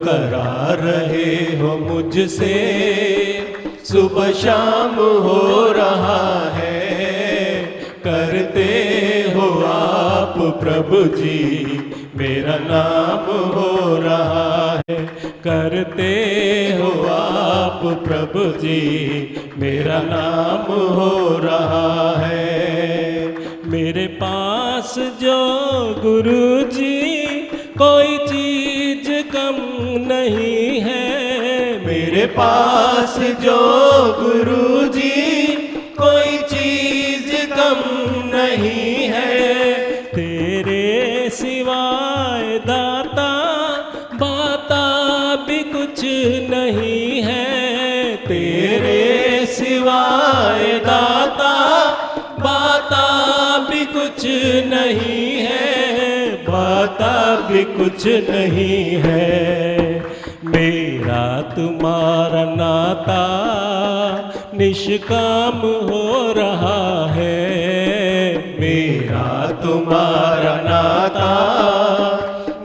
करा रहे हो मुझसे, सुबह शाम हो रहा है। करते हो आप प्रभु जी, मेरा नाम हो रहा है। करते हो आप प्रभु जी, मेरा नाम हो रहा है। मेरे पास जो गुरु जी कोई चीज कम नहीं है। मेरे पास जो गुरु जी कोई चीज कम नहीं है। तेरे सिवाय दाता बाता भी कुछ नहीं है। तेरे सिवाय दाता बाता भी कुछ नहीं है। बाता भी कुछ नहीं है। मेरा तुम्हारा नाता निष्काम हो रहा है। मेरा तुम्हारा नाता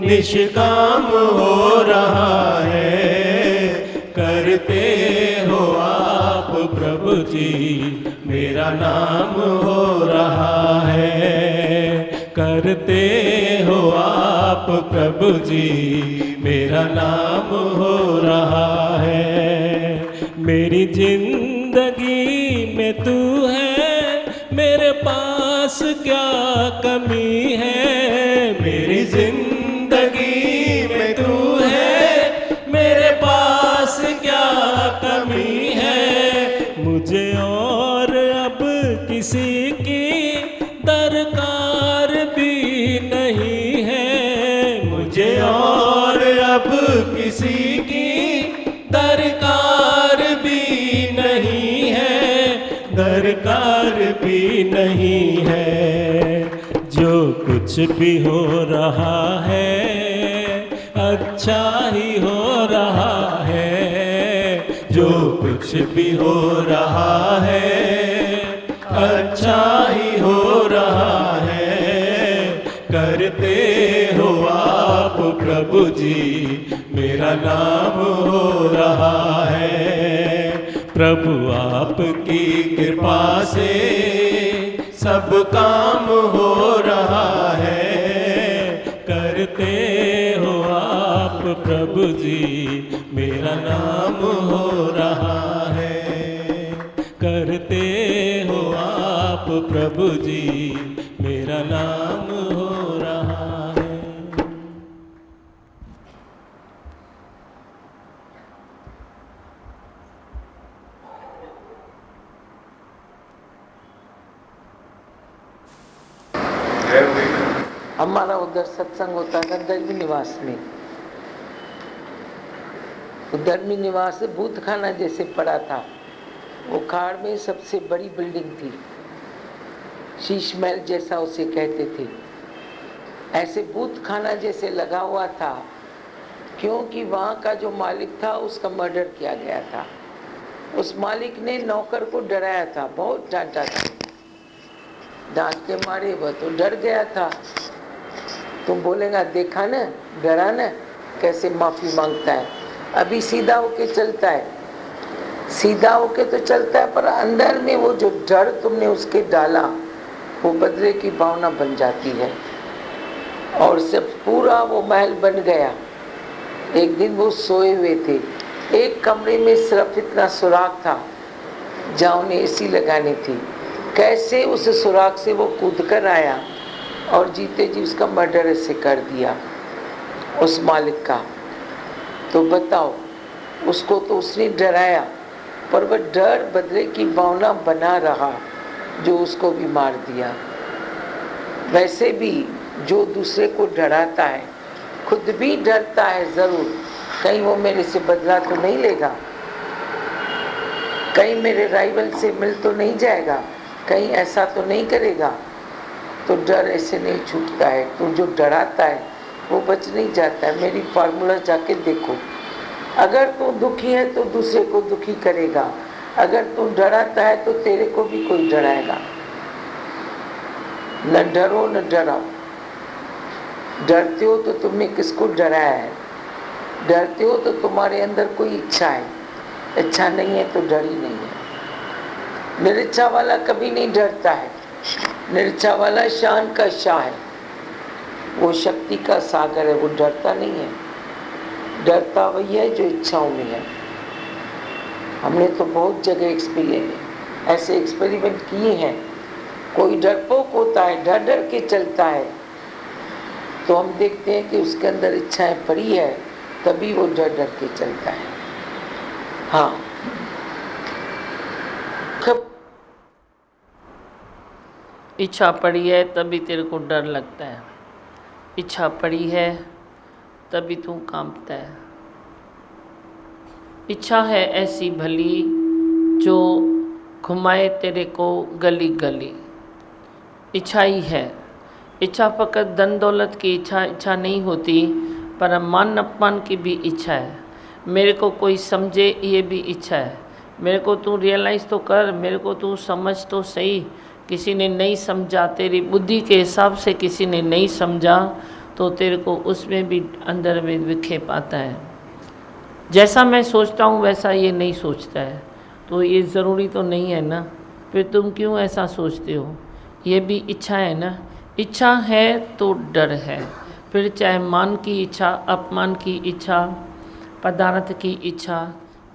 निष्काम हो रहा है। करते हो आप प्रभु जी, मेरा नाम हो रहा है। करते हो आप प्रभु जी, मेरा नाम हो रहा है। मेरी जिंदगी में तू है, मेरे पास क्या कमी है। मेरी जिंदगी में तू है, मेरे पास क्या कमी है। मुझे और अब किसी की दरकार भी नहीं है। मुझे और अब किसी की दरकार भी नहीं है। दरकार भी नहीं है। जो कुछ भी हो रहा है अच्छा ही हो रहा है। जो कुछ भी हो रहा है अच्छा ही हो रहा है। करते हो आप प्रभु जी, मेरा नाम हो रहा है। प्रभु आपकी कृपा से सब काम हो रहा है। करते हो आप प्रभु जी, मेरा नाम हो रहा है। करते हो आप प्रभु जी, मेरा नाम हो रहा है। हमारा उधर सत्संग होता था धर्मी निवास में। धर्मी निवास से भूत खाना जैसे पड़ा था। वो खाड़ में सबसे बड़ी बिल्डिंग थी, शीश महल जैसा उसे कहते थे। ऐसे भूत खाना जैसे लगा हुआ था, क्योंकि वहाँ का जो मालिक था उसका मर्डर किया गया था। उस मालिक ने नौकर को डराया था, बहुत डांटा था। डांट के मारे वह तो डर गया था। तुम बोलेगा देखा ना, डरा ना, कैसे माफी मांगता है। अभी सीधा होके चलता है, सीधा होके तो चलता है, पर अंदर में वो जो डर तुमने उसके डाला वो बदले की भावना बन जाती है। और सब पूरा वो महल बन गया। एक दिन वो सोए हुए थे, एक कमरे में सिर्फ इतना सुराख था जहाँ उन्हें एसी लगानी थी। कैसे उस सुराख से वो कूद कर आया और जीते जी उसका मर्डर ऐसे कर दिया उस मालिक का। तो बताओ, उसको तो उसने डराया, पर वह डर बदले की भावना बना रहा जो उसको भी मार दिया। वैसे भी जो दूसरे को डराता है खुद भी डरता है जरूर, कहीं वो मेरे से बदला तो नहीं लेगा, कहीं मेरे राइवल से मिल तो नहीं जाएगा, कहीं ऐसा तो नहीं करेगा। तो डर ऐसे नहीं छूटता है। तो जो डराता है वो बच नहीं जाता है। मेरी फार्मूला जाके देखो, अगर तू दुखी है तो दूसरे को दुखी करेगा, अगर तू डराता है तो तेरे को भी कोई डराएगा। न डरो न डराओ। डरते हो तो तुमने किसको डराया है? डरते हो तो तुम्हारे अंदर कोई इच्छा है, इच्छा नहीं है तो डर ही नहीं है। निरीच्छा वाला कभी नहीं डरता है। निरीच्छा वाला शान का शाह है, वो शक्ति का सागर है, वो डरता नहीं है। डरता वही है जो इच्छाओं में है। हमने तो बहुत जगह ऐसे एक्सपेरिमेंट किए हैं। कोई डरपोक होता है, डर डर के चलता है, तो हम देखते हैं कि उसके अंदर इच्छाएं पड़ी है, तभी वो डर डर के चलता है। हाँ, इच्छा पड़ी है तभी तेरे को डर लगता है, इच्छा पड़ी है तभी तू कांपता है। इच्छा है ऐसी भली जो घुमाए तेरे को गली गली। इच्छा ही है। इच्छा फकत धन दौलत की इच्छा नहीं होती, पर मान अपमान की भी इच्छा है। मेरे को कोई समझे ये भी इच्छा है। मेरे को तू रियलाइज़ तो कर, मेरे को तू समझ तो सही। किसी ने नहीं समझा, तेरी बुद्धि के हिसाब से किसी ने नहीं समझा, तो तेरे को उसमें भी अंदर में विक्षेप आता है। जैसा मैं सोचता हूँ वैसा ये नहीं सोचता है, तो ये ज़रूरी तो नहीं है ना, फिर तुम क्यों ऐसा सोचते हो? ये भी इच्छा है ना। इच्छा है तो डर है, फिर चाहे मान की इच्छा, अपमान की इच्छा, पदार्थ की इच्छा,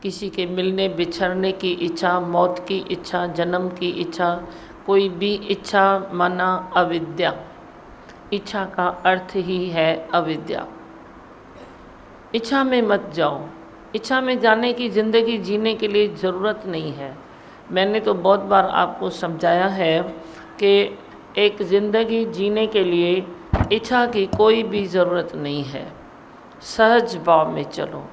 किसी के मिलने बिछड़ने की इच्छा, मौत की इच्छा, जन्म की इच्छा, कोई भी इच्छा माना अविद्या। इच्छा का अर्थ ही है अविद्या। इच्छा में मत जाओ। इच्छा में जाने की ज़िंदगी जीने के लिए ज़रूरत नहीं है। मैंने तो बहुत बार आपको समझाया है कि एक ज़िंदगी जीने के लिए इच्छा की कोई भी ज़रूरत नहीं है। सहज भाव में चलो।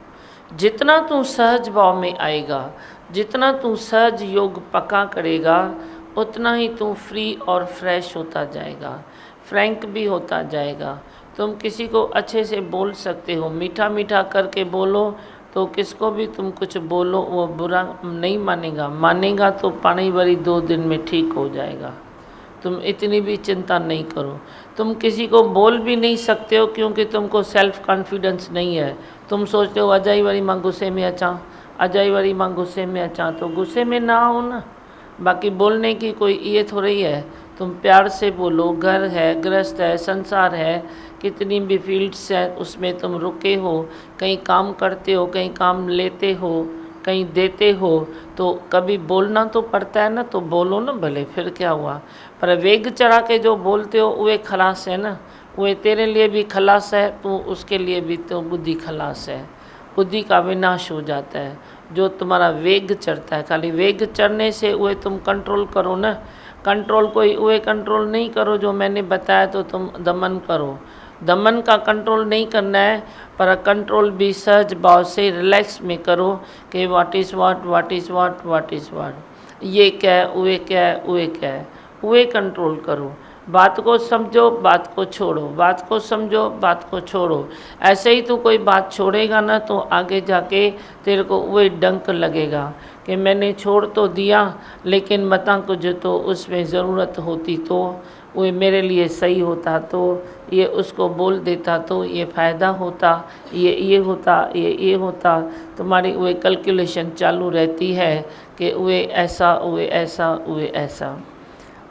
जितना तू सहज भाव में आएगा, जितना तू सहज योग पक्का करेगा, उतना ही तू फ्री और फ्रेश होता जाएगा, फ्रैंक भी होता जाएगा। तुम किसी को अच्छे से बोल सकते हो, मीठा मीठा करके बोलो, तो किसको भी तुम कुछ बोलो वो बुरा नहीं मानेगा। मानेगा तो पानी भरी 2 दिन में ठीक हो जाएगा। तुम इतनी भी चिंता नहीं करो। तुम किसी को बोल भी नहीं सकते हो क्योंकि तुमको सेल्फ कॉन्फिडेंस नहीं है। तुम सोचते हो अजाई वारी मां गुस्से में अचा, अजाई वारी मां गुस्से में अचा, तो गुस्से में ना आओ ना। बाकी बोलने की कोई ये थोड़ी है। तुम प्यार से बोलो। घर है, गृहस्थ है, संसार है, कितनी भी फील्ड्स हैं उसमें तुम रुके हो, कहीं काम करते हो, कहीं काम लेते हो, कहीं देते हो, तो कभी बोलना तो पड़ता है ना, तो बोलो ना भले, फिर क्या हुआ। पर वेग चढ़ा के जो बोलते हो वे खलास है ना, वे तेरे लिए भी खलास है, तो उसके लिए भी तो बुद्धि खलास है। बुद्धि का विनाश हो जाता है जो तुम्हारा वेग चढ़ता है। खाली वेग चढ़ने से वे तुम कंट्रोल करो ना। कंट्रोल कोई वे कंट्रोल नहीं करो जो मैंने बताया, तो तुम दमन करो। दमन का कंट्रोल नहीं करना है, पर कंट्रोल भी सहज भाव से रिलैक्स में करो कि what is what, what is what, what is what, ये क्या है, वे क्या है, वे क्या है, वे कंट्रोल करो। बात को समझो, बात को छोड़ो, बात को समझो, बात को छोड़ो। ऐसे ही तो कोई बात छोड़ेगा ना, तो आगे जाके तेरे को वही डंक लगेगा कि मैंने छोड़ तो दिया, लेकिन मता कुछ तो उसमें ज़रूरत होती तो वो मेरे लिए सही होता, तो ये उसको बोल देता, तो ये फ़ायदा होता, ये होता, ये होता। तुम्हारी वो कैलकुलेशन चालू रहती है कि वे ऐसा, वे ऐसा, वे ऐसा।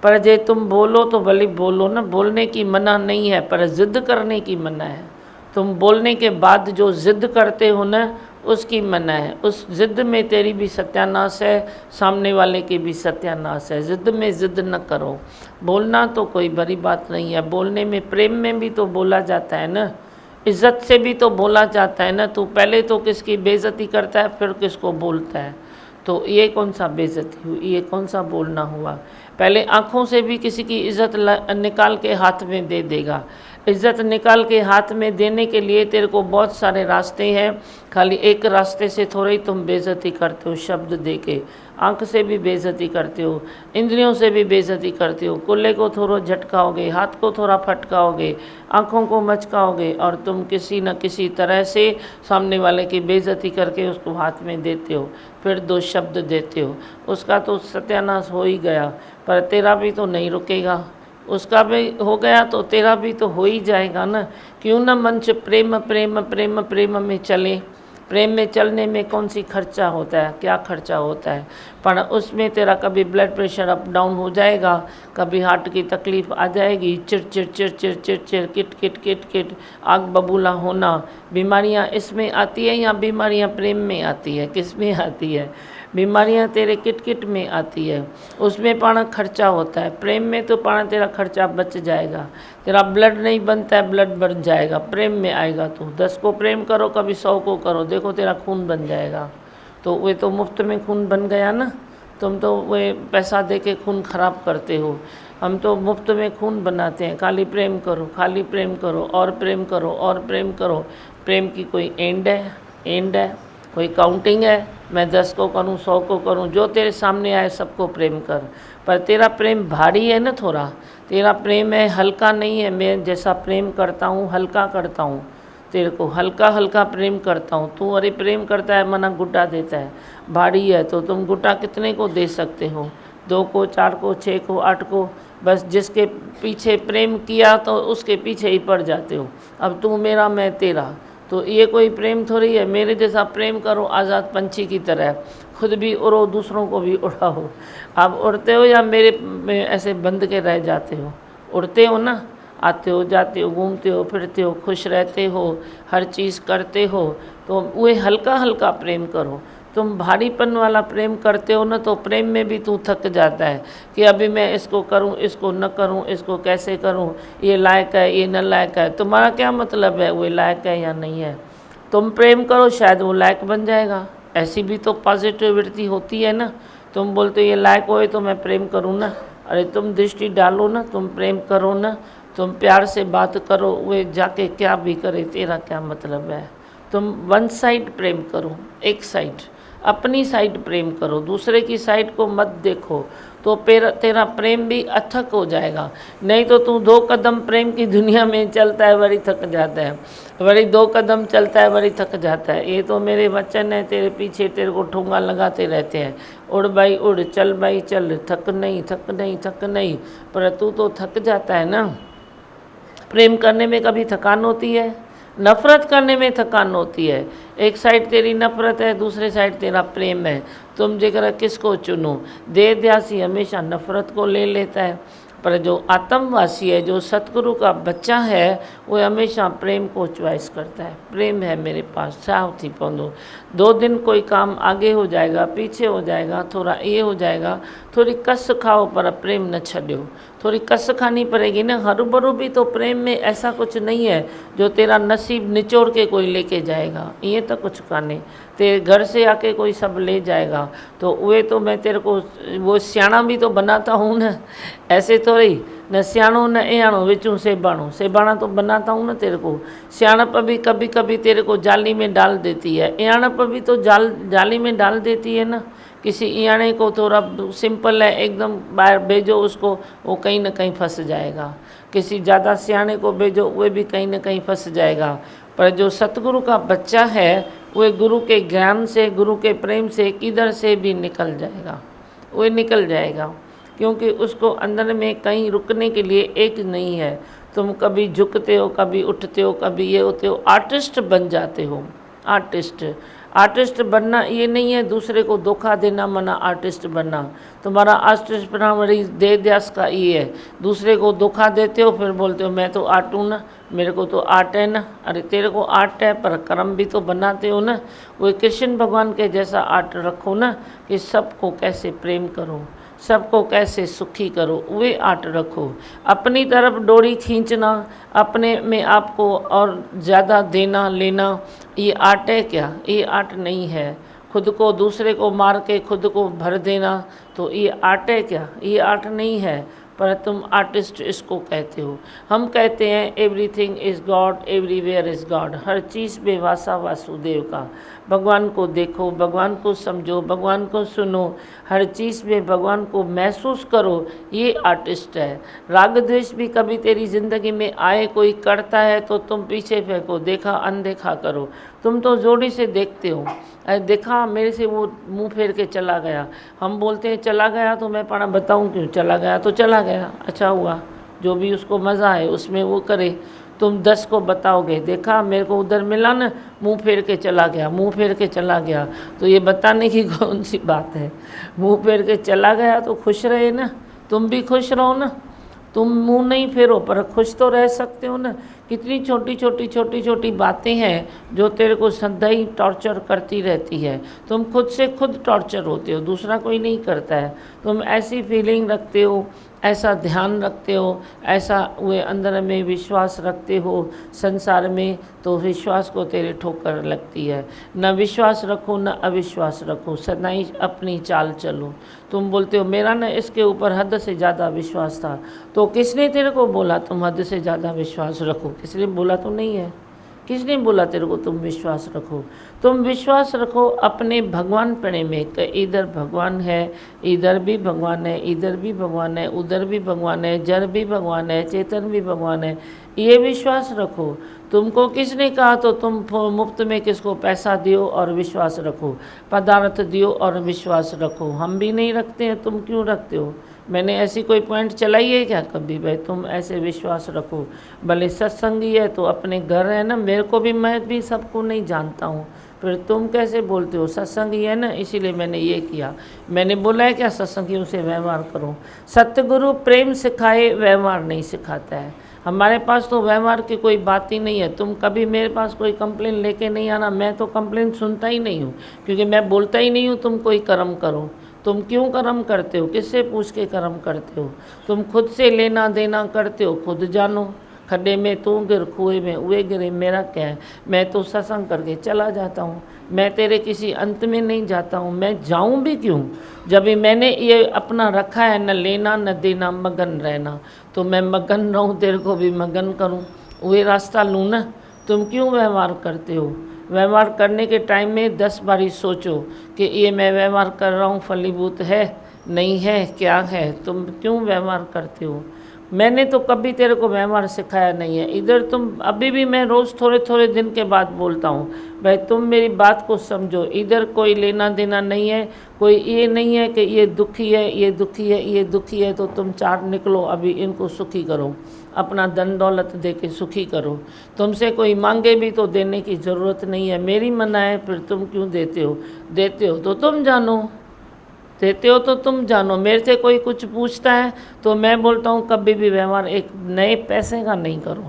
पर जे तुम बोलो तो भले बोलो ना, बोलने की मना नहीं है, पर ज़िद करने की मना है। तुम बोलने के बाद जो ज़िद करते हो ना, उसकी मना है। उस ज़िद में तेरी भी सत्यानाश है, सामने वाले की भी सत्यानाश है। ज़िद में ज़िद न करो। बोलना तो कोई बड़ी बात नहीं है। बोलने में, प्रेम में भी तो बोला जाता है ना, इज़्ज़त से भी तो बोला जाता है ना। तू पहले तो किसकी बेइज्जती करता है, फिर किसको बोलता है, तो ये कौन सा बेइज्जती हुई, ये कौन सा बोलना हुआ। पहले आँखों से भी किसी की इज़्ज़त निकाल के हाथ में दे देगा। इज़्ज़त निकाल के हाथ में देने के लिए तेरे को बहुत सारे रास्ते हैं, खाली एक रास्ते से थोड़ा ही तुम बेइज्जती करते हो शब्द दे के। आँख से भी बेइज्जती करते हो, इंद्रियों से भी बेइज्जती करते हो। कुल्ले को थोड़ा झटकाओगे, हाथ को थोड़ा फटकाओगे, आँखों को मचकाओगे, और तुम किसी न किसी तरह से सामने वाले की बेइज्जती करके उसको हाथ में देते हो, फिर 2 शब्द देते हो। उसका तो सत्यानाश हो ही गया, पर तेरा भी तो नहीं रुकेगा। उसका भी हो गया तो तेरा भी तो हो ही जाएगा ना। क्यों ना मंच प्रेम प्रेम प्रेम प्रेम में चले। प्रेम में चलने में कौन सी खर्चा होता है, क्या खर्चा होता है, पर उसमें तेरा कभी ब्लड प्रेशर अप डाउन हो जाएगा, कभी हार्ट की तकलीफ आ जाएगी, चिड़चिड़ चिड़चिड़ चिड़चिड़ किट किट किट किट, आग बबूला होना, बीमारियां इसमें आती है या बीमारियां प्रेम में आती है, किस में आती है? बीमारियां तेरे किट किट में आती है, उसमें पाना खर्चा होता है। प्रेम में तो पाना तेरा खर्चा बच जाएगा। तेरा ब्लड नहीं बनता है, ब्लड बन जाएगा। प्रेम में आएगा तो 10 को प्रेम करो, कभी 100 को करो, देखो तेरा खून बन जाएगा। तो वे तो मुफ्त में खून बन गया ना, तुम तो वे पैसा दे के खून खराब करते हो। हम तो मुफ्त में खून बनाते हैं। खाली प्रेम करो, खाली प्रेम करो, और प्रेम करो, और प्रेम करो। प्रेम की कोई एंड है, कोई काउंटिंग है? मैं 10 को करूं, 100 को करूं, जो तेरे सामने आए सबको प्रेम कर। पर तेरा प्रेम भारी है ना थोड़ा, तेरा प्रेम है हल्का नहीं है। मैं जैसा प्रेम करता हूँ हल्का करता हूँ, तेरे को हल्का हल्का प्रेम करता हूँ। तू अरे प्रेम करता है मना गुड्डा देता है, भारी है तो तुम गुड्डा कितने को दे सकते हो? 2 को, 4 को, 6 को, 8 को, बस जिसके पीछे प्रेम किया तो उसके पीछे ही पड़ जाते हो। अब तू मेरा मैं तेरा, तो ये कोई प्रेम थोड़ी है। मेरे जैसा प्रेम करो आज़ाद पंछी की तरह, खुद भी उड़ो दूसरों को भी उड़ाओ। आप उड़ते हो या मेरे में ऐसे बंद के रह जाते हो? उड़ते हो ना, आते हो जाते हो, घूमते हो फिरते हो, खुश रहते हो, हर चीज़ करते हो। तो वही हल्का हल्का प्रेम करो। तुम भारीपन वाला प्रेम करते हो ना, तो प्रेम में भी तू थक जाता है कि अभी मैं इसको करूं, इसको न करूं, इसको कैसे करूं, ये लायक है, ये न लायक है। तुम्हारा क्या मतलब है वो लायक है या नहीं है? तुम प्रेम करो, शायद वो लायक बन जाएगा। ऐसी भी तो पॉजिटिविटी होती है ना। तुम बोलते हो ये लायक होए तो मैं प्रेम करूँ ना। अरे तुम दृष्टि डालो ना, तुम प्रेम करो ना, तुम प्यार से बात करो, वे जाके क्या भी करे, तेरा क्या मतलब है? तुम वन साइड प्रेम करो, एक साइड, अपनी साइड प्रेम करो, दूसरे की साइड को मत देखो, तो तेरा प्रेम भी अथक हो जाएगा। नहीं तो तू 2 कदम प्रेम की दुनिया में चलता है, बड़ी थक जाता है, बड़ी 2 कदम चलता है, बड़ी थक जाता है। ये तो मेरे वचन है, तेरे पीछे तेरे को ठोंगा लगाते रहते हैं, उड़ भाई उड़, चल भाई चल, थक नहीं थक नहीं थक नहीं, पर तू तो थक जाता है ना। प्रेम करने में कभी थकान होती है? नफ़रत करने में थकान होती है। एक साइड तेरी नफ़रत है, दूसरे साइड तेरा प्रेम है, तुम जगह किसको चुनो? देहध्यासी हमेशा नफ़रत को ले लेता है, पर जो आत्मवासी है, जो सतगुरु का बच्चा है, वो हमेशा प्रेम को चॉइस करता है। प्रेम है मेरे पास, साव थी पौंदो। 2 दिन कोई काम आगे हो जाएगा, पीछे हो जाएगा, थोड़ा ये हो जाएगा, थोड़ी कस खाओ पर प्रेम न छड्यो। थोड़ी कस खानी पड़ेगी ना। हरू भी तो प्रेम में ऐसा कुछ नहीं है जो तेरा नसीब निचोड़ के कोई लेके जाएगा, ये तो कुछ काने। तेरे घर से आके कोई सब ले जाएगा, तो वे तो मैं तेरे को वो सियाणा भी तो बनाता हूँ ना। ऐसे तो रही न सियाणो न एयाणो, विचूं सेबाणा तो बनाता हूँ ना तेरे को। सियाणप भी कभी कभी तेरे को जाली में डाल देती है, एयाणप भी तो जाली में डाल देती है ना। किसी इयाणे को थोड़ा सिंपल है एकदम बाहर भेजो उसको, वो कहीं ना कहीं फंस जाएगा। किसी ज़्यादा सियाणे को भेजो, वो भी कहीं ना कहीं फंस जाएगा। पर जो सतगुरु का बच्चा है, वो गुरु के ज्ञान से, गुरु के प्रेम से किधर से भी निकल जाएगा, वो निकल जाएगा। क्योंकि उसको अंदर में कहीं रुकने के लिए एक नहीं है। तुम कभी झुकते हो, कभी उठते हो, कभी ये होते हो, आर्टिस्ट बन जाते हो। आर्टिस्ट बनना ये नहीं है दूसरे को धोखा देना मना आर्टिस्ट बनना। तुम्हारा आर्टिस्ट बना बड़ी देहध्यास का ये है, दूसरे को धोखा देते हो, फिर बोलते हो मैं तो आर्ट हूँ ना, मेरे को तो आर्ट है ना। अरे तेरे को आर्ट है पर कर्म भी तो बनाते हो ना। वो कृष्ण भगवान के जैसा आर्ट रखो ना, कि सबको कैसे प्रेम करो, सबको कैसे सुखी करो, वे आर्ट रखो। अपनी तरफ डोरी खींचना, अपने में आपको और ज़्यादा देना लेना, ये आर्ट है क्या? ये आर्ट नहीं है। खुद को दूसरे को मार के खुद को भर देना, तो ये आर्ट है क्या? ये आर्ट नहीं है। पर तुम आर्टिस्ट इसको कहते हो। हम कहते हैं everything is God, everywhere is God. हर चीज़ में वासा वासुदेव का। भगवान को देखो, भगवान को समझो, भगवान को सुनो, हर चीज़ में भगवान को महसूस करो, ये आर्टिस्ट है। राग द्वेष भी कभी तेरी ज़िंदगी में आए, कोई करता है तो तुम पीछे फेंको, देखा अनदेखा करो। तुम तो जोड़ी से देखते हो, अरे देखा मेरे से वो मुंह फेर के चला गया। हम बोलते हैं चला गया, तो मैं पढ़ा बताऊं क्यों चला गया, तो चला गया, अच्छा हुआ, जो भी उसको मज़ा है उसमें वो करे। तुम 10 को बताओगे, देखा मेरे को उधर मिला ना, मुंह फेर के चला गया, मुंह फेर के चला गया, तो ये बताने की कौन सी बात है। मुंह फेर के चला गया तो खुश रहे ना, तुम भी खुश रहो ना। तुम मुंह नहीं फेरो पर खुश तो रह सकते हो ना। कितनी छोटी छोटी बातें हैं जो तेरे को सदा ही टॉर्चर करती रहती है। तुम खुद से खुद टॉर्चर होते हो, दूसरा कोई नहीं करता है। तुम ऐसी फीलिंग रखते हो, ऐसा ध्यान रखते हो, ऐसा वे अंदर में विश्वास रखते हो संसार में, तो विश्वास को तेरे ठोकर लगती है। न विश्वास रखो न अविश्वास रखो, सदाई अपनी चाल चलो। तुम बोलते हो मेरा न इसके ऊपर हद से ज़्यादा विश्वास था, तो किसने तेरे को बोला तुम हद से ज़्यादा विश्वास रखो? किसने बोला? तो नहीं है। किसने बोला तेरे को तुम विश्वास रखो? तुम विश्वास रखो अपने भगवान पणे में कि इधर भगवान है, इधर भी भगवान है, इधर भी भगवान है, उधर भी भगवान है, जड़ भी भगवान है, चेतन भी भगवान है। ये विश्वास रखो। तुमको किसने कहा तो तुम मुफ्त में किसको पैसा दियो और विश्वास रखो, पदार्थ दियो और विश्वास रखो। हम भी नहीं रखते हैं, तुम क्यों रखते हो? मैंने ऐसी कोई पॉइंट चलाई है क्या कभी? भाई तुम ऐसे विश्वास रखो। भले सत्संगी है तो अपने घर है ना, मेरे को भी, मैं भी सबको नहीं जानता हूँ, फिर तुम कैसे बोलते हो? सत्संगी है ना इसीलिए मैंने ये किया। मैंने बोला है क्या सत्संगियों से व्यवहार करो? सतगुरु प्रेम सिखाए, व्यवहार नहीं सिखाता है। हमारे पास तो व्यवहार की कोई बात ही नहीं है। तुम कभी मेरे पास कोई कंप्लेन लेके नहीं आना, मैं तो कंप्लेन सुनता ही नहीं हूँ, क्योंकि मैं बोलता ही नहीं हूँ तुम कोई कर्म करो। तुम क्यों कर्म करते हो? किससे पूछ के कर्म करते हो? तुम खुद से लेना देना करते हो, खुद जानो। खड्डे में तू गिर, कुएं में वे गिरे, मेरा क्या है? मैं तो सत्संग करके चला जाता हूँ, मैं तेरे किसी अंत में नहीं जाता हूँ। मैं जाऊँ भी क्यों? जब भी मैंने ये अपना रखा है न लेना न देना, मगन रहना, तो मैं मगन रहूँ, तेरे को भी मगन करूँ, वे रास्ता लूँ ना। तुम क्यों व्यवहार करते हो? व्यवहार करने के टाइम में 10 बारी सोचो कि ये मैं व्यवहार कर रहा हूँ फलीभूत है नहीं है, क्या है? तुम क्यों व्यवहार करते हो? मैंने तो कभी तेरे को व्यवहार सिखाया नहीं है। इधर तुम अभी भी, मैं रोज़ थोड़े थोड़े दिन के बाद बोलता हूँ, भाई तुम मेरी बात को समझो। इधर कोई लेना देना नहीं है, कोई ये नहीं है कि ये दुखी है, ये दुखी है, ये दुखी है, तो तुम 4 निकलो अभी इनको सुखी करो, अपना धन दौलत दे के सुखी करो। तुमसे कोई मांगे भी तो देने की ज़रूरत नहीं है। मेरी मना है, फिर तुम क्यों देते हो? देते हो तो तुम जानो, देते हो तो तुम जानो। मेरे से कोई कुछ पूछता है तो मैं बोलता हूँ कभी भी व्यवहार एक नए पैसे का नहीं करो,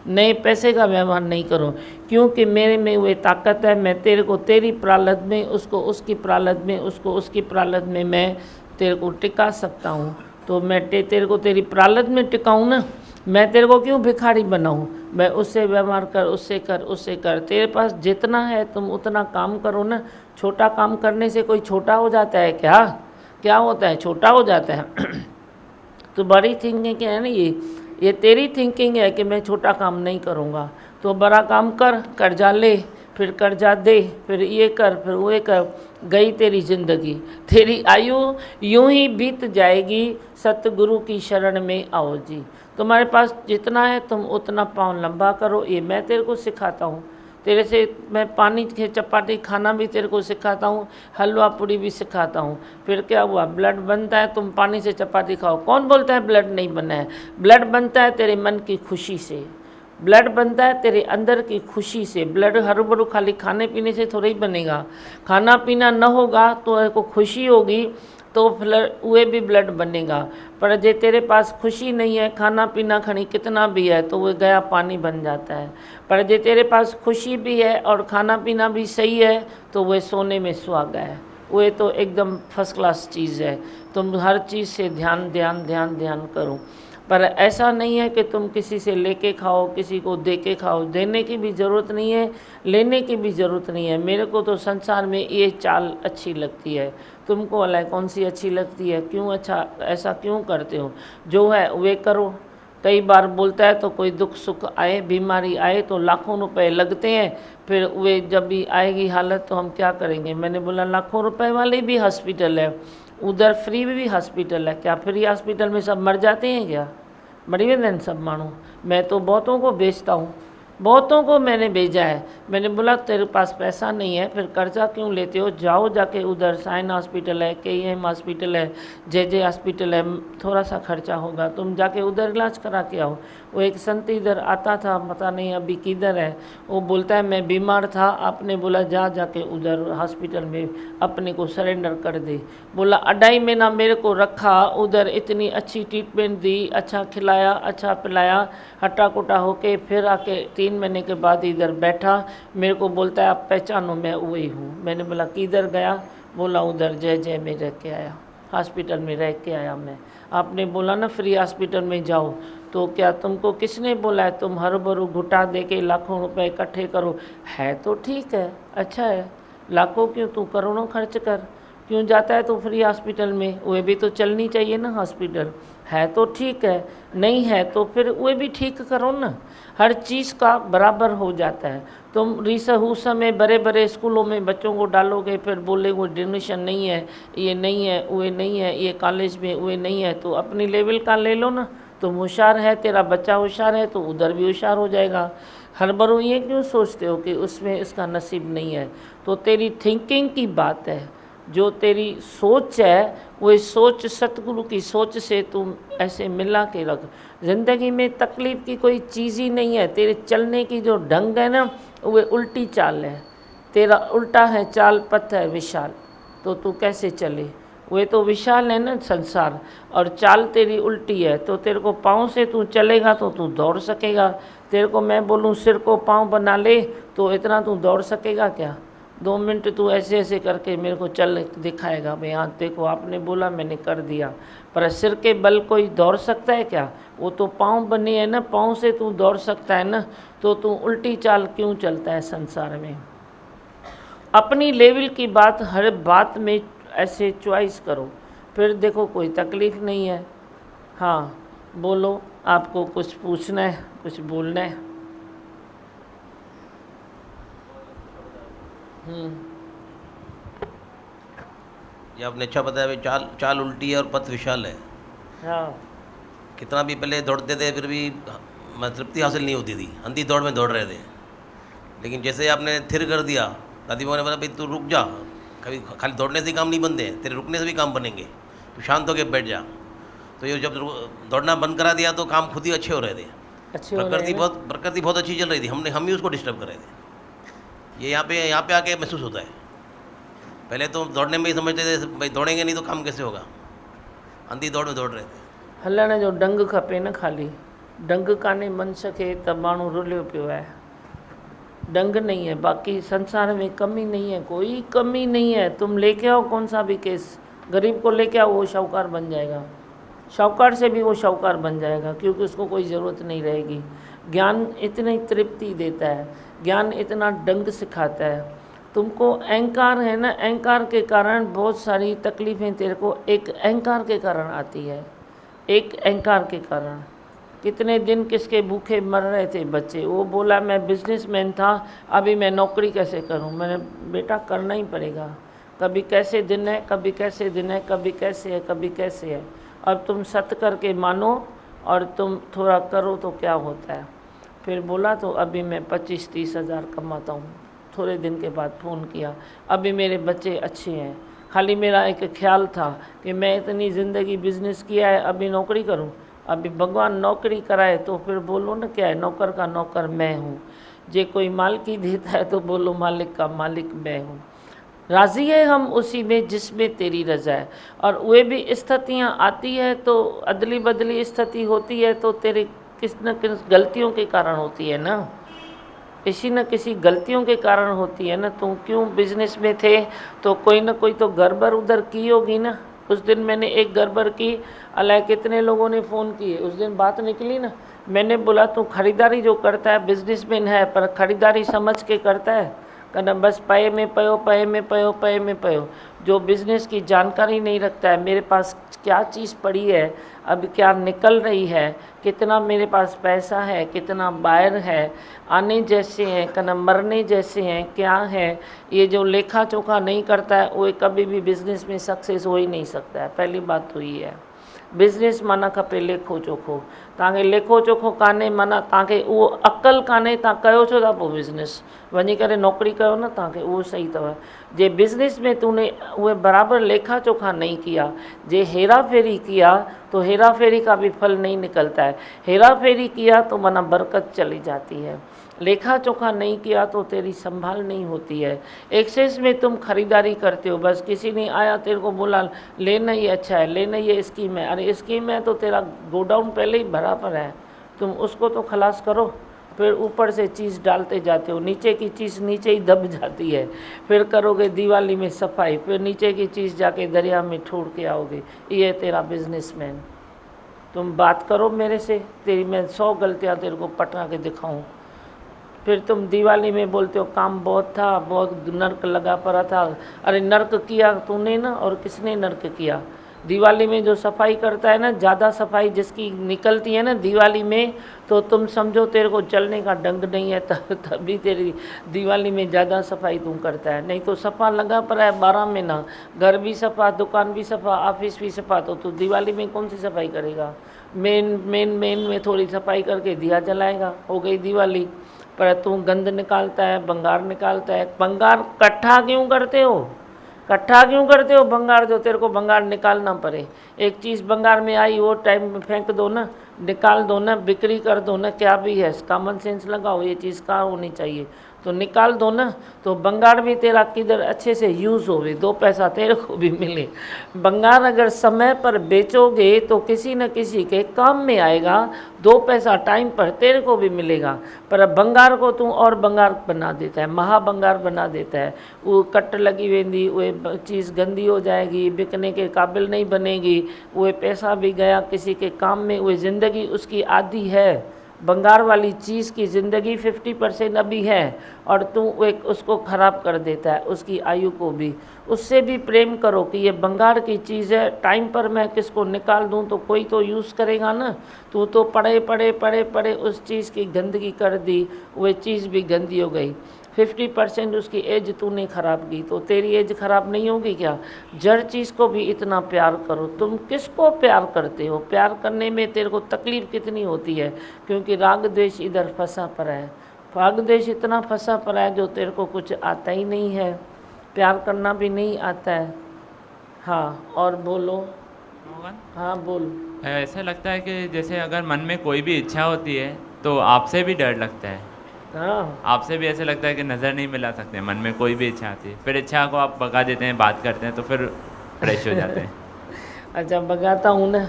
नए पैसे का व्यवहार नहीं करो, क्योंकि मेरे में वो ताकत है। मैं तेरे को तेरी प्रालब्ध में, उसको उसकी प्रालब्ध में, उसको उसकी प्रालब्ध में मैं तेरे को टिका सकता हूँ। तो मैं तेरे को तेरी प्रालब्ध में टिकाऊँ ना। मैं तेरे को क्यों भिखारी बनाऊँ? मैं उससे व्यवहार कर, उससे कर, उससे कर। तेरे पास जितना है तुम उतना काम करो ना। छोटा काम करने से कोई छोटा हो जाता है क्या? क्या होता है? छोटा हो जाता है। तो बड़ी थिंकिंग है ना ये तेरी थिंकिंग है कि मैं छोटा काम नहीं करूँगा। तो बड़ा काम कर, कर्जा ले, फिर कर्जा दे, फिर ये कर, फिर वो कर। गई तेरी जिंदगी, तेरी आयु यूं ही बीत जाएगी। सतगुरु की शरण में आओ जी। तुम्हारे पास जितना है तुम उतना पाँव लंबा करो, ये मैं तेरे को सिखाता हूँ। तेरे से मैं पानी के चपाती खाना भी तेरे को सिखाता हूँ, हलवा पूड़ी भी सिखाता हूँ। फिर क्या हुआ? ब्लड बनता है, तुम पानी से चपाती खाओ। कौन बोलता है ब्लड नहीं बना है? ब्लड बनता है तेरे मन की खुशी से, ब्लड बनता है तेरे अंदर की खुशी से। ब्लड हरू भरू खाली खाने पीने से थोड़ा ही बनेगा। खाना पीना न होगा तो तेरे को खुशी होगी तो वे भी ब्लड बनेगा। पर जे तेरे पास खुशी नहीं है, खाना पीना खड़ी कितना भी है तो वो गया पानी बन जाता है। पर जे तेरे पास खुशी भी है और खाना पीना भी सही है तो वह सोने में सुहागा है। वो तो एकदम फर्स्ट क्लास चीज़ है। तुम हर चीज़ से ध्यान ध्यान ध्यान ध्यान करो। पर ऐसा नहीं है कि तुम किसी से लेके खाओ, किसी को दे के खाओ। देने की भी ज़रूरत नहीं है, लेने की भी ज़रूरत नहीं है। मेरे को तो संसार में ये चाल अच्छी लगती है। तुमको अलग कौन सी अच्छी लगती है? क्यों अच्छा ऐसा क्यों करते हो? जो है वे करो। कई बार बोलता है तो कोई दुख सुख आए, बीमारी आए तो लाखों रुपए लगते हैं, फिर वे जब भी आएगी हालत तो हम क्या करेंगे? मैंने बोला लाखों रुपए वाले भी हॉस्पिटल है, उधर फ्री भी हॉस्पिटल है। क्या फ्री हॉस्पिटल में सब मर जाते हैं क्या? मरी वेंदा आहिनि सब माण्हू। मैं तो बहुतों को बेचता हूँ, बहुतों को मैंने भेजा है। मैंने बोला तेरे पास पैसा नहीं है फिर कर्जा क्यों लेते हो, जाओ जाके उधर साइन हॉस्पिटल है, KEM हॉस्पिटल है, JJ हॉस्पिटल है, थोड़ा सा खर्चा होगा, तुम जाके उधर इलाज करा के आओ। वो एक संत इधर आता था, पता नहीं अभी किधर है, वो बोलता है मैं बीमार था, आपने बोला जा जाके उधर हॉस्पिटल में अपने को सरेंडर कर दे। बोला 2.5 महीना मेरे को रखा उधर, इतनी अच्छी ट्रीटमेंट दी, अच्छा खिलाया, अच्छा पिलाया, हट्टा कोटा होके फिर आके 3 महीने के बाद इधर बैठा। मेरे को बोलता है आप पहचानो मैं वही हूँ। मैंने बोला किधर गया, बोला उधर JJ में रह के आया, हॉस्पिटल में रह के आया मैं। आपने बोला ना फ्री हॉस्पिटल में जाओ, तो क्या तुमको किसने बोला है तुम हर भरू घुटा दे के लाखों रुपए इकट्ठे करो? है तो ठीक है, अच्छा है, लाखों क्यों, तू करोड़ों खर्च कर, क्यों जाता है तो फ्री हॉस्पिटल में? वो भी तो चलनी चाहिए ना हॉस्पिटल, है तो ठीक है, नहीं है तो फिर वो भी ठीक करो ना। हर चीज़ का बराबर हो जाता है। तुम रिसहूस में बड़े बड़े स्कूलों में बच्चों को डालोगे, फिर बोलेंगे डोनेशन नहीं है, ये नहीं है, वो नहीं है, ये कॉलेज में वो नहीं है, तो अपनी लेवल का ले लो ना। तुम होशियार है, तेरा बच्चा होशियार है तो उधर भी होशियार हो जाएगा। हर बार ये क्यों सोचते हो कि उसमें इसका नसीब नहीं है? तो तेरी थिंकिंग की बात है, जो तेरी सोच है वो सोच सतगुरु की सोच से तुम ऐसे मिला के रख। ज़िंदगी में तकलीफ़ की कोई चीज़ ही नहीं है। तेरे चलने की जो ढंग है ना वो उल्टी चाल है, तेरा उल्टा है चाल, पथ है विशाल, तो तू कैसे चले? वो तो विशाल है ना संसार, और चाल तेरी उल्टी है, तो तेरे को पाँव से तू चलेगा तो तू दौड़ सकेगा। तेरे को मैं बोलूँ सिर को पाँव बना ले तो इतना तू दौड़ सकेगा क्या? 2 मिनट तू ऐसे ऐसे करके मेरे को चल दिखाएगा, भाई हाँ देखो आपने बोला मैंने कर दिया। पर सिर के बल कोई दौड़ सकता है क्या? वो तो पाँव बने है ना, पाँव से तू दौड़ सकता है ना, तो तू उल्टी चाल क्यों चलता है संसार में? अपनी लेवल की बात हर बात में ऐसे चॉइस करो, फिर देखो कोई तकलीफ़ नहीं है। हाँ बोलो, आपको कुछ पूछना है, कुछ बोलना है? ये आपने अच्छा बताया भाई, चाल उल्टी है और पथ विशाल है। हाँ, कितना भी पहले दौड़ते थे फिर भी तृप्ति हासिल नहीं होती थी, अंधी दौड़ में दौड़ रहे थे। लेकिन जैसे आपने थिर कर दिया, दादी माँ ने बोला भाई तू रुक जा, कभी खाली दौड़ने से ही काम नहीं बनते हैं, तेरे रुकने से भी काम बनेंगे, तू शांत होकर बैठ जा। तो ये जब दौड़ना बंद करा दिया तो काम खुद ही अच्छे हो रहे थे। प्रकृति बहुत अच्छी चल रही थी, हम ही उसको डिस्टर्ब कर रहे थे। ये यहाँ पे आके महसूस होता है। पहले तो दौड़ने में ही समझते थे भाई दौड़ेंगे नहीं तो काम कैसे होगा, अंधी दौड़ में दौड़ रहे थे। हलण जो डंग खपे न, खाली डंग काने मन सके त माण्हू रुलियो पियो है। डंग नहीं है, बाकी संसार में कमी नहीं है, कोई कमी नहीं है। तुम लेके आओ कौन सा भी केस, गरीब को लेके आओ वो शाहूकार बन जाएगा, शाहूकार से भी वो शाहूकार बन जाएगा, क्योंकि उसको कोई ज़रूरत नहीं रहेगी। ज्ञान इतनी तृप्ति देता है, ज्ञान इतना डंग सिखाता है। तुमको अहंकार है ना, अहंकार के कारण बहुत सारी तकलीफ़ें तेरे को एक अहंकार के कारण आती है। एक अहंकार के कारण कितने दिन किसके भूखे मर रहे थे बच्चे। वो बोला मैं बिजनेसमैन था, अभी मैं नौकरी कैसे करूं? मैंने बेटा करना ही पड़ेगा, कभी कैसे दिन है, कभी कैसे दिन है, कभी कैसे है, कभी कैसे है। अब तुम सत करके मानो और तुम थोड़ा करो तो क्या होता है। फिर बोला तो अभी मैं 25-30 हज़ार कमाता हूँ। थोड़े दिन के बाद फ़ोन किया, अभी मेरे बच्चे अच्छे हैं। खाली मेरा एक ख्याल था कि मैं इतनी ज़िंदगी बिजनेस किया है, अभी नौकरी करूं। अभी भगवान नौकरी कराए तो फिर बोलो ना क्या है, नौकर का नौकर मैं हूँ। जे कोई मालिकी देता है तो बोलो मालिक का मालिक मैं हूँ। राज़ी है हम उसी में जिसमें तेरी रज़ा है। और वे भी स्थितियाँ आती है तो अदली बदली स्थिति होती है तो तेरे किस न किस गलतियों के कारण होती है ना, किसी न किसी गलतियों के कारण होती है ना। तुम क्यों बिजनेस में थे तो कोई ना कोई तो गड़बड़ उधर की होगी ना। उस दिन मैंने एक गड़बड़ की, अल्लाह कितने लोगों ने फ़ोन किए, उस दिन बात निकली ना। मैंने बोला तू खरीदारी जो करता है बिजनेसमैन है, पर खरीदारी समझ के करता है कहना बस पए में पयो, पए में पयो, पए में पयो। जो बिज़नेस की जानकारी नहीं रखता है, मेरे पास क्या चीज़ पड़ी है, अब क्या निकल रही है, कितना मेरे पास पैसा है, कितना बायर है, आने जैसे हैं कहना मरने जैसे हैं, क्या है, ये जो लेखा चोखा नहीं करता है वो कभी भी बिज़नेस में सक्सेस हो ही नहीं सकता है। पहली बात तो ये है। बिज़नेस माना खपे लेखो चोखो। तव्हांखे लेखो चोखो कान्हे माना तव्हांखे उहो अक़ल कान्हे, तव्हां कयो छो था पोइ बिज़नेस? वञी करे नौकिरी कयो न, तव्हांखे उहो सही अथव। जे बिज़नेस में तूने उहे बराबर लेखा चोखा नहीं किया, जे हेरा फेरी किया तो हेरा फेरी का भी फल नहीं निकलता है। हेरा फेरी किया तो माना बरकत चली जाती है। लेखा चोखा नहीं किया तो तेरी संभाल नहीं होती है। एक्सेस में तुम खरीदारी करते हो, बस किसी ने आया तेरे को बोला लेना ये अच्छा है, लेना ये स्कीम है, अरे स्कीम है तो तेरा गोडाउन पहले ही भरा पड़ा है, तुम उसको तो खलास करो। फिर ऊपर से चीज़ डालते जाते हो, नीचे की चीज़ नीचे ही दब जाती है। फिर करोगे दिवाली में सफाई, फिर नीचे की चीज़ जाके दरिया में छोड़ के आओगे। ये है तेरा बिजनेसमैन। तुम बात करो मेरे से, तेरी मैं 100 गलतियाँ तेरे को पटा के दिखाऊं। फिर तुम दिवाली में बोलते हो काम बहुत था, बहुत नर्क लगा पड़ा था। अरे नर्क किया तूने ना, और किसने नर्क किया? दिवाली में जो सफाई करता है ना, ज़्यादा सफाई जिसकी निकलती है ना दिवाली में, तो तुम समझो तेरे को चलने का ढंग नहीं है, तभी तेरी दिवाली में ज़्यादा सफाई तुम करता है। नहीं तो सफ़ा लगा पड़ा है 12 महीना, घर भी सफ़ा, दुकान भी सफ़ा, ऑफिस भी सफ़ा, तो तू दिवाली में कौन सी सफाई करेगा? मेन में थोड़ी सफाई करके दिया जलाएगा, हो गई दिवाली। पर तू गंद निकालता है, भंगार निकालता है। भंगार इकट्ठा क्यों करते हो? इकट्ठा क्यों करते हो भंगार, जो तेरे को भंगार निकालना पड़े? एक चीज़ भंगार में आई वो टाइम में फेंक दो ना, निकाल दो ना, बिक्री कर दो ना, क्या भी है कॉमन सेंस लगाओ, ये चीज़ कहाँ होनी चाहिए तो निकाल दो ना। तो भंगार भी तेरा किधर अच्छे से यूज़ होवे, 2 पैसा तेरे को भी मिले। भंगार अगर समय पर बेचोगे तो किसी न किसी के काम में आएगा, 2 पैसा टाइम पर तेरे को भी मिलेगा। पर भंगार को तू और भंगार बना देता है, महाभंगार बना देता है। वो कट लगी वेंदी, वो चीज़ गंदी हो जाएगी, बिकने के काबिल नहीं बनेगी, वो पैसा भी गया किसी के काम में, वो ज़िंदगी उसकी आधी है। भंगार वाली चीज़ की ज़िंदगी 50% अभी है और तू एक उसको ख़राब कर देता है, उसकी आयु को भी। उससे भी प्रेम करो कि ये भंगार की चीज़ है, टाइम पर मैं किसको निकाल दूं तो कोई तो यूज़ करेगा ना। तू तो पड़े पड़े पड़े पड़े उस चीज़ की गंदगी कर दी, वो चीज़ भी गंदी हो गई। 50% उसकी एज तूने ख़राब की, तो तेरी एज ख़राब नहीं होगी क्या? जड़ चीज़ को भी इतना प्यार करो। तुम किसको प्यार करते हो? प्यार करने में तेरे को तकलीफ़ कितनी होती है, क्योंकि राग द्वेष इधर फंसा पड़ा है। राग द्वेष इतना फंसा पड़ा है जो तेरे को कुछ आता ही नहीं है, प्यार करना भी नहीं आता है। हाँ और बोलो। हाँ बोल। ऐसा लगता है कि जैसे अगर मन में कोई भी इच्छा होती है तो आपसे भी डर लगता है। हाँ आपसे भी ऐसे लगता है कि नज़र नहीं मिला सकते, मन में कोई भी इच्छा आती है, फिर इच्छा को आप भगा देते हैं, बात करते हैं तो फिर फ्रेश हो जाते हैं। अच्छा भगाता हूँ ना,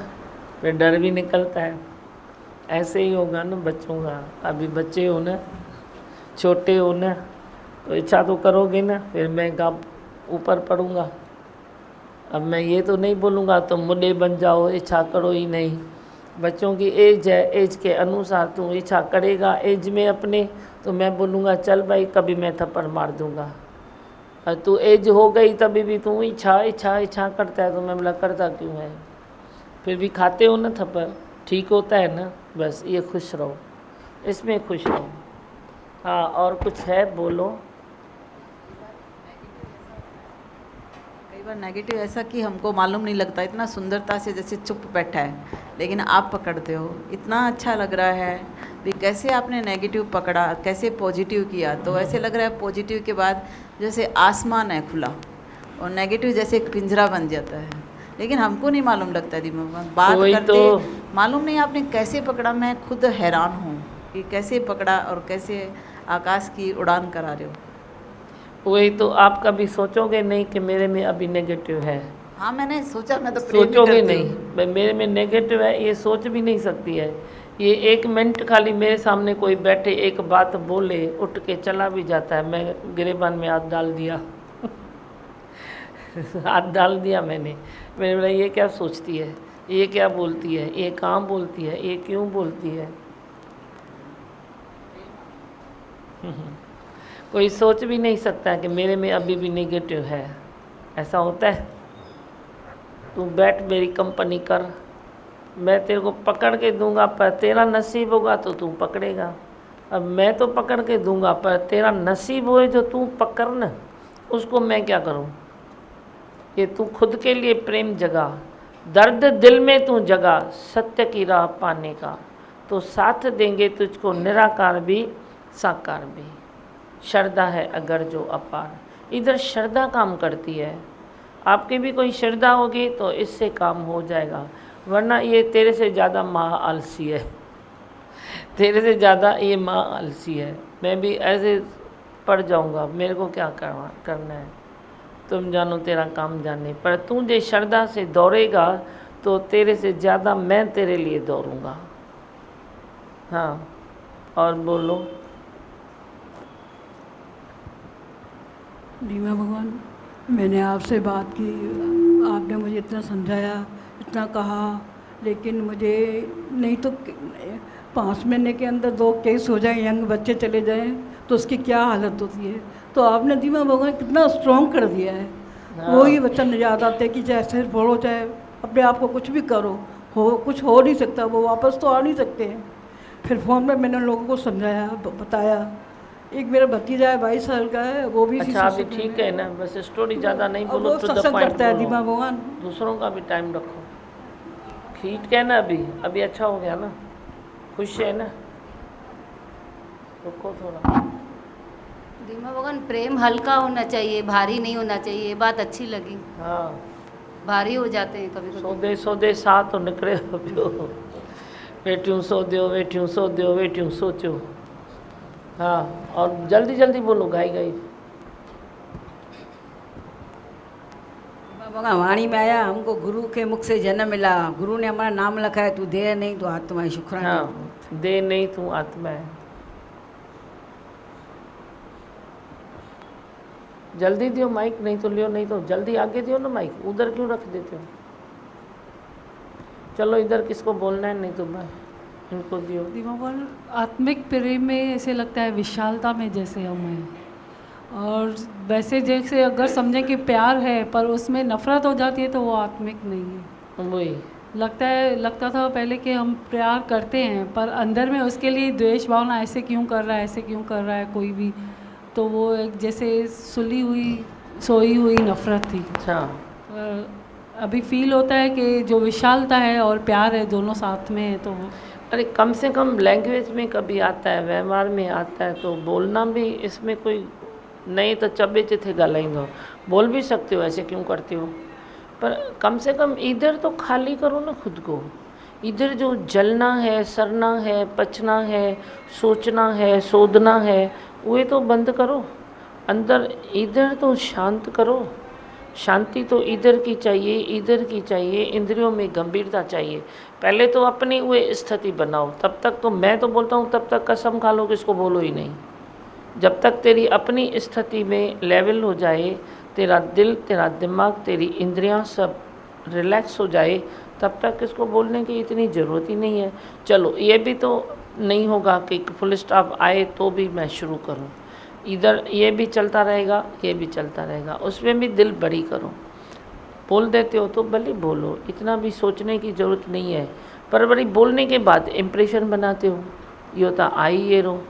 फिर डर भी निकलता है। ऐसे ही होगा ना बच्चों का। अभी बच्चे हो ना, छोटे हो ना, तो इच्छा तो करोगे ना, फिर मैं का ऊपर पढ़ूँगा। अब मैं ये तो नहीं बोलूँगा तुम मुझे बन जाओ, इच्छा करो ही नहीं। बच्चों की एज है, एज के अनुसार तू इच्छा करेगा एज में अपने, तो मैं बोलूँगा चल भाई कभी मैं थप्पड़ मार दूँगा। और तू एज हो गई तभी भी तू इच्छा इच्छा इच्छा करता है, तो मैं बोला करता क्यों है? फिर भी खाते हो ना थप्पड़, ठीक होता है ना। बस ये खुश रहो, इसमें खुश रहो। हाँ और कुछ है बोलो। कई बार नेगेटिव ऐसा कि हमको मालूम नहीं लगता, इतना सुंदरता से जैसे चुप बैठा है, लेकिन आप पकड़ते हो, इतना अच्छा लग रहा है भी कैसे आपने नेगेटिव पकड़ा, कैसे पॉजिटिव किया। तो ऐसे लग रहा है पॉजिटिव के बाद जैसे आसमान है खुला और नेगेटिव जैसे एक पिंजरा बन जाता है, लेकिन हमको नहीं मालूम लगता दिमाग में बात करते तो मालूम नहीं आपने कैसे पकड़ा। मैं खुद हैरान हूँ कि कैसे पकड़ा और कैसे आकाश की उड़ान करा रहे हो। वही तो आप कभी सोचोगे नहीं कि मेरे में अभी नेगेटिव है। हाँ मैंने सोचा, मैं तो प्रेम भी सोचोगे करती नहीं, हूँ। भाई मेरे में नेगेटिव है ये सोच भी नहीं सकती है। ये 1 मिनट खाली मेरे सामने कोई बैठे एक बात बोले, उठ के चला भी जाता है। मैं गिरेबान में हाथ डाल दिया हाथ डाल दिया मैंने बोला ये क्या सोचती है, ये क्या बोलती है, ये कहाँ बोलती है, ये क्यों बोलती है। कोई सोच भी नहीं सकता कि मेरे में अभी भी नेगेटिव है। ऐसा होता है? तू बैठ मेरी कंपनी कर, मैं तेरे को पकड़ के दूंगा, पर तेरा नसीब होगा तो तू पकड़ेगा। अब मैं तो पकड़ के दूंगा, पर तेरा नसीब होए जो तू पकड़ न, उसको मैं क्या करूं? ये तू खुद के लिए प्रेम जगा, दर्द दिल में तू जगा सत्य की राह पाने का, तो साथ देंगे तुझको निराकार भी साकार भी। श्रद्धा है अगर जो अपार, इधर श्रद्धा काम करती है। आपकी भी कोई श्रद्धा होगी तो इससे काम हो जाएगा, वरना ये तेरे से ज़्यादा माँ आलसी है, तेरे से ज़्यादा ये माँ आलसी है। मैं भी ऐसे पड़ जाऊंगा, मेरे को क्या करना है, तुम जानो तेरा काम जाने। पर तू जो श्रद्धा से दौड़ेगा तो तेरे से ज़्यादा मैं तेरे लिए दौड़ूंगा। हाँ, और बोलो। दीमा भगवान, मैंने आपसे बात की, आपने मुझे इतना समझाया, इतना कहा, लेकिन मुझे नहीं तो 5 महीने के अंदर 2 केस हो जाए, यंग बच्चे चले जाएं तो उसकी क्या हालत होती है। तो आपने दीमा भगवान कितना स्ट्रॉन्ग कर दिया है। हाँ। वही वचन याद आते कि जैसे बोलो, चाहे अपने आप को कुछ भी करो, कुछ हो नहीं सकता, वो वापस तो आ नहीं सकते हैं। फिर फ़ोन में मैंने लोगों को समझाया, बताया। एक मेरा भतीजा है 22 साल का है, वो भी अच्छा, अभी ठीक है ना, बस स्टोरी ज़्यादा नहीं बोलो, वो टू द सत्संग पॉइंट करता है बोलो। दीमा भगवान। दूसरों का भी टाइम रखो। ठीक है ना, अभी अच्छा हो गया ना, खुश है ना, रुको थोड़ा। दीमा भगवान, प्रेम हल्का होना चाहिए, भारी नहीं होना चाहिए, ये बात अच्छी लगी। हाँ, भारी हो जाते हैं कभी कभी। सो दे साथ तो निकले हो पियो, वेठियूं सो दियो, वेठियूं सो दियो, वेठियूं सोचो। हाँ, और जल्दी जल्दी बोलो, गाई गाई। भगवान वाणी में आया, हमको गुरु के मुख से जन्म मिला, गुरु ने हमारा नाम लिखा है, तू देह नहीं तो आत्मा है। शुक्राना। हाँ, दे नहीं तू आत्मा है। जल्दी दियो माइक, नहीं तो लियो, नहीं तो जल्दी आगे दियो ना माइक, उधर क्यों रख देते हो। चलो इधर किसको बोलना है, नहीं तो मैं इनको दियो। दीमावाल, आत्मिक प्रेम में ऐसे लगता है विशालता में जैसे हम हैं, और वैसे जैसे अगर समझें कि प्यार है पर उसमें नफरत हो जाती है तो वो आत्मिक नहीं है। वही लगता था पहले कि हम प्यार करते हैं पर अंदर में उसके लिए द्वेष भावना, ऐसे क्यों कर रहा है, ऐसे क्यों कर रहा है कोई भी, तो वो एक जैसे सुली हुई सोई हुई नफरत थी। अच्छा, अभी फील होता है कि जो विशालता है और प्यार है दोनों साथ में है। तो अरे कम से कम लैंग्वेज में कभी आता है, व्यवहार में आता है, तो बोलना भी इसमें कोई नहीं तो चबे चिथे ॻाल्हाईंदो, बोल भी सकते हो ऐसे क्यों करते हो, पर कम से कम इधर तो खाली करो ना खुद को। इधर जो जलना है, सरना है, पचना है, सोचना है, सोधना है, वे तो बंद करो। अंदर इधर तो शांत करो। शांति तो इधर की चाहिए, इधर की चाहिए। इंद्रियों में गंभीरता चाहिए। पहले तो अपनी वे स्थिति बनाओ, तब तक तो मैं तो बोलता हूँ तब तक कसम खा लो कि इसको बोलो ही नहीं। जब तक तेरी अपनी स्थिति में लेवल हो जाए, तेरा दिल, तेरा दिमाग, तेरी इंद्रियां सब रिलैक्स हो जाए, तब तक इसको बोलने की इतनी ज़रूरत ही नहीं है। चलो ये भी तो नहीं होगा कि फुल स्टॉप आए तो भी मैं शुरू करूं। इधर ये भी चलता रहेगा, ये भी चलता रहेगा, उसमें भी दिल बड़ी करो। बोल देते हो तो भले बोलो, इतना भी सोचने की ज़रूरत नहीं है। पर बड़ी बोलने के बाद इम्प्रेशन बनाते हो, ये होता आई ये रो।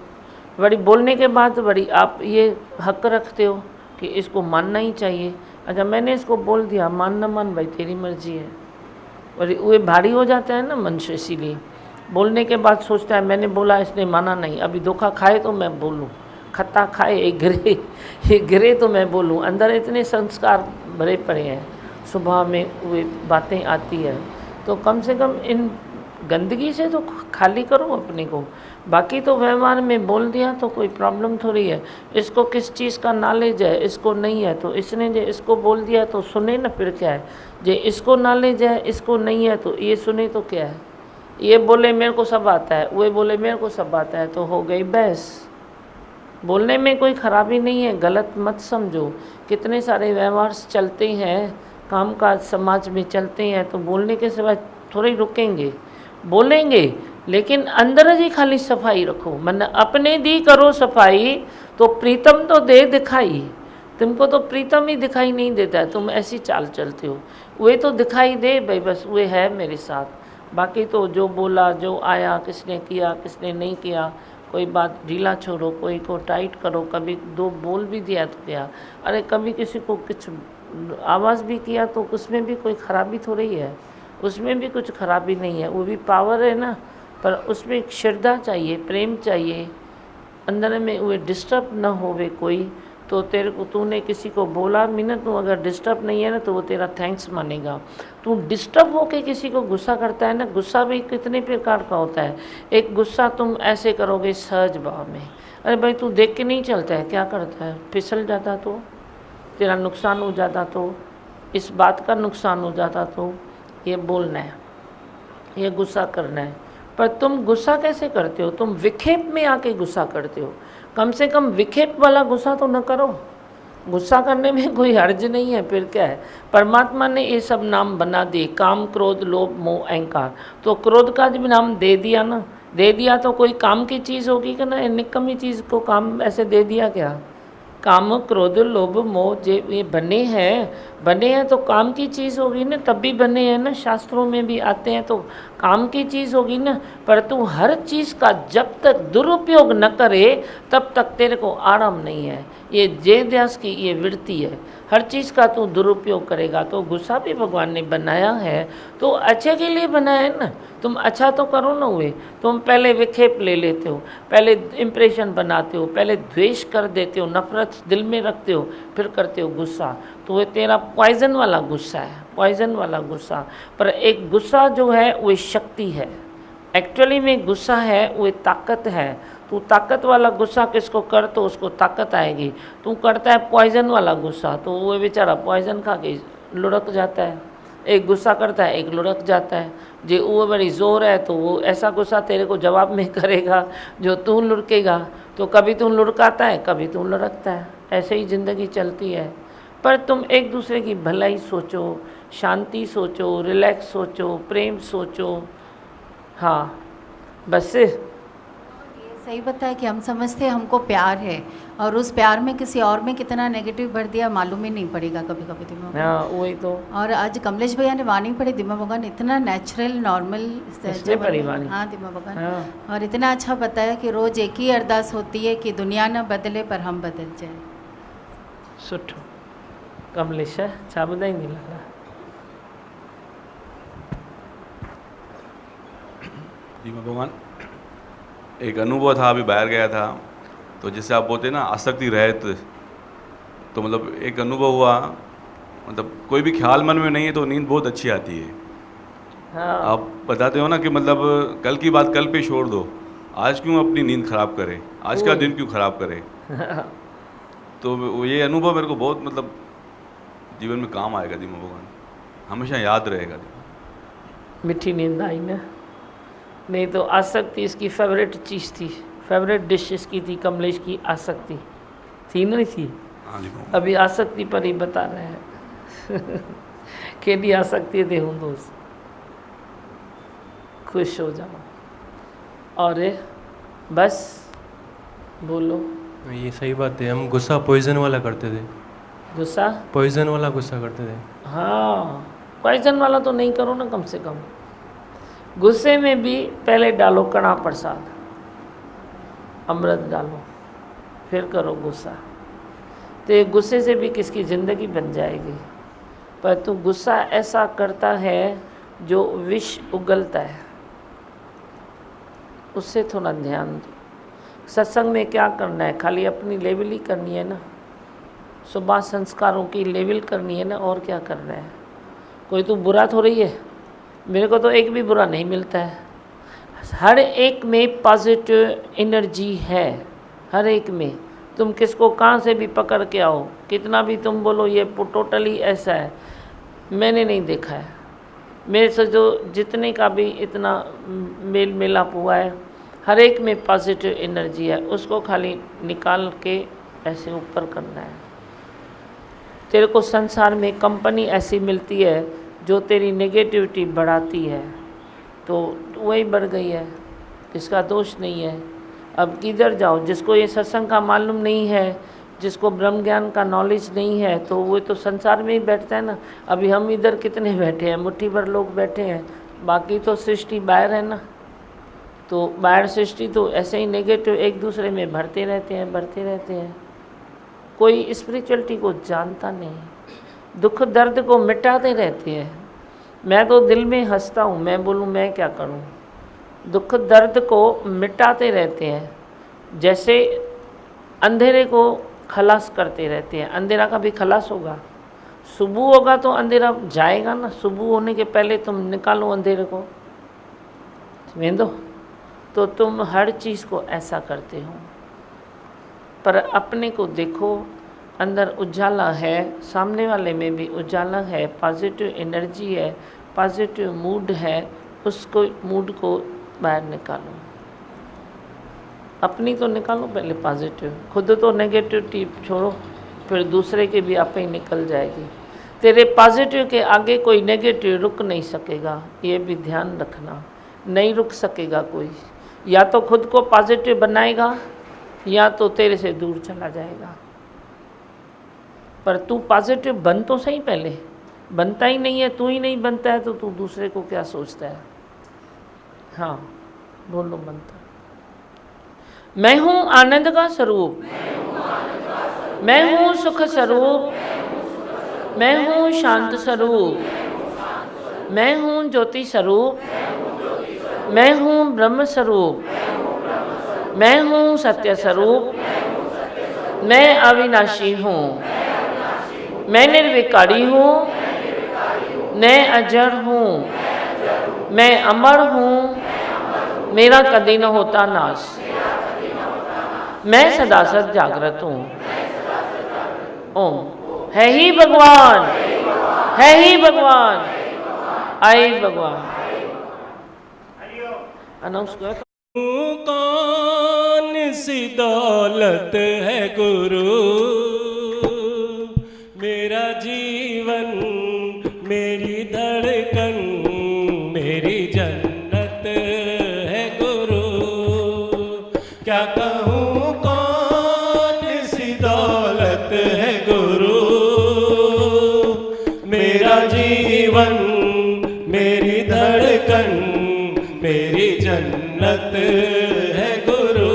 बड़ी बोलने के बाद बड़ी आप ये हक रखते हो कि इसको मानना ही चाहिए। अच्छा मैंने इसको बोल दिया, मान ना मान भाई तेरी मर्जी है। बड़ी वो भारी हो जाता है ना मनुष्य, इसीलिए बोलने के बाद सोचता है मैंने बोला इसने माना नहीं, अभी धोखा खाए तो मैं बोलूँ, खट्टा खाए ये गिरे तो मैं बोलूँ। अंदर इतने संस्कार भरे पड़े हैं, सुबह में वे बातें आती है। तो कम से कम इन गंदगी से तो खाली करो अपने को। बाकी तो व्यवहार में बोल दिया तो कोई प्रॉब्लम थोड़ी है। इसको किस चीज़ का नॉलेज है, इसको नहीं है, तो इसने जो इसको बोल दिया तो सुने ना, फिर क्या है। जो इसको नॉलेज है, इसको नहीं है, तो ये सुने तो क्या है। ये बोले मेरे को सब आता है, वे बोले मेरे को सब आता है, तो हो गई बहस। बोलने में कोई खराबी नहीं है, गलत मत समझो। कितने सारे व्यवहार चलते हैं, कामकाज समाज में चलते हैं, तो बोलने के सिवाय थोड़े रुकेंगे, बोलेंगे, लेकिन अंदर ही खाली सफाई रखो। मन अपने दी करो सफाई, तो प्रीतम तो दे दिखाई। तुमको तो प्रीतम ही दिखाई नहीं देता है, तुम ऐसी चाल चलते हो। वे तो दिखाई दे भाई, बस वे है मेरे साथ। बाकी तो जो बोला, जो आया, किसने किया, किसने नहीं किया, कोई बात ढीला छोड़ो, कोई को टाइट करो। कभी दो बोल भी दिया तो क्या, अरे कभी किसी को कुछ आवाज़ भी किया तो उसमें भी कोई ख़राबी थोड़ी है। उसमें भी कुछ खराबी नहीं है, वो भी पावर है ना, पर उसमें एक श्रद्धा चाहिए, प्रेम चाहिए, अंदर में वो डिस्टर्ब ना होवे कोई। तो तेरे को तूने किसी को बोला मीना, तू अगर डिस्टर्ब नहीं है ना तो वो तेरा थैंक्स मानेगा। तू डिस्टर्ब होके किसी को गुस्सा करता है ना, गुस्सा भी कितने प्रकार का होता है। एक गुस्सा तुम ऐसे करोगे सहज भाव में, अरे भाई तू देख के नहीं चलता है, क्या करता है, फिसल जाता तो तेरा नुकसान हो जाता, तो इस बात का नुकसान हो जाता, तो ये बोलना है, ये गुस्सा करना है। पर तुम गुस्सा कैसे करते हो, तुम विक्षेप में आके गुस्सा करते हो। कम से कम विक्षेप वाला गुस्सा तो न करो। गुस्सा करने में कोई हर्ज नहीं है, फिर क्या है। परमात्मा ने ये सब नाम बना दिए, काम क्रोध लोभ मोह अहंकार, तो क्रोध का भी नाम दे दिया ना, दे दिया तो कोई काम की चीज़ होगी कि ना, निकम्मी चीज़ को काम ऐसे दे दिया क्या। काम क्रोध लोभ मोह जे ये बने हैं तो काम की चीज़ होगी ना, तब भी बने हैं ना, शास्त्रों में भी आते हैं तो काम की चीज़ होगी ना। पर तू हर चीज़ का जब तक दुरुपयोग न करे तब तक तेरे को आराम नहीं है। ये जयदास की ये वृत्ति है, हर चीज़ का तू दुरुपयोग करेगा। तो गुस्सा भी भगवान ने बनाया है तो अच्छे के लिए बनाया है ना, तुम अच्छा तो करो ना। हुए तुम पहले विक्षेप ले लेते हो, पहले इम्प्रेशन बनाते हो, पहले द्वेष कर देते हो, नफरत दिल में रखते हो, फिर करते हो गुस्सा, तो वो तेरा पॉइजन वाला गुस्सा है, पॉइजन वाला गुस्सा। पर एक गुस्सा जो है वो शक्ति है, एक्चुअली में गुस्सा है वो ताकत है। तू ताकत वाला गुस्सा किसको कर तो उसको ताकत आएगी। तू करता है पॉइजन वाला गुस्सा तो वो बेचारा पॉइजन खा के लुढ़क जाता है। एक गुस्सा करता है, एक लुढ़क जाता है। जे वो बड़ी ज़ोर है तो वो ऐसा गुस्सा तेरे को जवाब में करेगा जो तू लुढ़केगा। तो कभी तू लुढ़काता है, कभी तू लुढ़कता है, ऐसे ही ज़िंदगी चलती है। पर तुम एक दूसरे की भलाई सोचो, शांति सोचो, रिलैक्स सोचो, प्रेम सोचो। हाँ बस सही बताया कि हम समझते हैं हमको प्यार है और उस प्यार में किसी और में कितना नेगेटिव भर दिया मालूम ही नहीं पड़ेगा कभी कभी दिमाग। हाँ वही तो। और आज कमलेश भैया ने वाणी पढ़ी दिमा भगवान, इतना नेचुरल नॉर्मल पढ़ी वाणी। हाँ दिमा भगवान। हाँ। और इतना अच्छा बताया कि रोज एक ही अरदास होती है कि दुनिया न बदले पर हम बदल जाए। सुठो कमलेश छा ॿुधाईंदी लाला। दिमा भगवान एक अनुभव था, अभी बाहर गया था तो जैसे आप बोलते हैं ना आसक्ति रहित, तो मतलब एक अनुभव हुआ, मतलब कोई भी ख्याल मन में नहीं है तो नींद बहुत अच्छी आती है। हाँ। आप बताते हो ना कि मतलब कल की बात कल पे छोड़ दो, आज क्यों अपनी नींद खराब करें, आज का दिन क्यों खराब करें। तो ये अनुभव मेरे को बहुत मतलब जीवन में काम आएगा दिमा भगवान, हमेशा याद रहेगा। मीठी नींद आई ना, नहीं तो आसक्ति इसकी फेवरेट चीज़ थी, फेवरेट डिश इसकी थी कमलेश की, आसक्ति थी नहीं थी। अभी आसक्ति पर ही बता रहे हैं केडी आसक्ति दे हूँ दोस्त, खुश हो जाओ। और बस बोलो। ये सही बात है, हम गुस्सा पॉइजन वाला करते थे। गुस्सा पॉइजन वाला गुस्सा करते थे। हाँ पॉइजन वाला तो नहीं करो ना, कम से कम गुस्से में भी पहले डालो कड़ा प्रसाद, अमृत डालो, फिर करो गुस्सा, तो ये गुस्से से भी किसकी ज़िंदगी बन जाएगी। पर तू गुस्सा ऐसा करता है जो विष उगलता है, उससे थोड़ा ध्यान दो। सत्संग में क्या करना है, खाली अपनी लेवल ही करनी है ना, सुबह संस्कारों की लेवल करनी है ना, और क्या करना है। कोई तू बुरा तो रही है, मेरे को तो एक भी बुरा नहीं मिलता है। हर एक में पॉजिटिव एनर्जी है, हर एक में। तुम किसको कहाँ से भी पकड़ के आओ, कितना भी तुम बोलो ये टोटली ऐसा है, मैंने नहीं देखा है। मेरे से जो जितने का भी इतना मेल मिलाप हुआ है, हर एक में पॉजिटिव एनर्जी है, उसको खाली निकाल के ऐसे ऊपर करना है। तेरे को संसार में कंपनी ऐसी मिलती है जो तेरी नेगेटिविटी बढ़ाती है, तो वही बढ़ गई है, इसका दोष नहीं है। अब किधर जाओ, जिसको ये सत्संग का मालूम नहीं है, जिसको ब्रह्म ज्ञान का नॉलेज नहीं है, तो वो तो संसार में ही बैठता है ना। अभी हम इधर कितने बैठे हैं, मुट्ठी भर लोग बैठे हैं, बाकी तो सृष्टि बाहर है ना। तो बाहर सृष्टि तो ऐसे ही नेगेटिव एक दूसरे में भरते रहते हैं, बढ़ते रहते हैं। कोई स्पिरिचुअलिटी को जानता नहीं, दुख दर्द को मिटाते रहते हैं, मैं तो दिल में हंसता हूँ, मैं बोलूँ मैं क्या करूँ। दुख दर्द को मिटाते रहते हैं, जैसे अंधेरे को खलास करते रहते हैं। अंधेरा का भी खलास होगा, सुबह होगा तो अंधेरा जाएगा ना। सुबह होने के पहले तुम निकालो अंधेरे को, समझो। तो तुम हर चीज़ को ऐसा करते हो, पर अपने को देखो, अंदर उजाला है, सामने वाले में भी उजाला है, पॉजिटिव एनर्जी है, पॉजिटिव मूड है। उसको मूड को बाहर निकालो, अपनी तो निकालो पहले पॉजिटिव। खुद तो नेगेटिविटी छोड़ो, फिर दूसरे के भी आपे ही निकल जाएगी। तेरे पॉजिटिव के आगे कोई नेगेटिव रुक नहीं सकेगा, ये भी ध्यान रखना। नहीं रुक सकेगा कोई, या तो खुद को पॉजिटिव बनाएगा या तो तेरे से दूर चला जाएगा। पर तू पॉजिटिव बन तो सही, पहले बनता ही नहीं है, तू ही नहीं बनता है तो तू दूसरे को क्या सोचता है। हाँ बोलो, बनता। मैं हूँ आनंद का स्वरूप, मैं हूँ सुख स्वरूप, मैं हूँ शांत स्वरूप, मैं हूँ ज्योति स्वरूप, मैं हूँ ब्रह्म स्वरूप, मैं हूँ सत्य स्वरूप, मैं अविनाशी हूँ, मैं निर्विकारी हूँ, मैं अजर हूँ, मैं अमर हूँ, मेरा कभी न होता नाश, मैं सदा सद जागृत हूँ। ओम। है ही भगवान, है ही भगवान, आए भगवान। अनाउंस कर। कौन सी दौलत है गुरु, मेरा जीवन, मेरी धड़कन, मेरी जन्नत है गुरु। क्या कहूँ कौन सी दौलत है गुरु, मेरा जीवन, मेरी धड़कन, मेरी जन्नत है गुरु।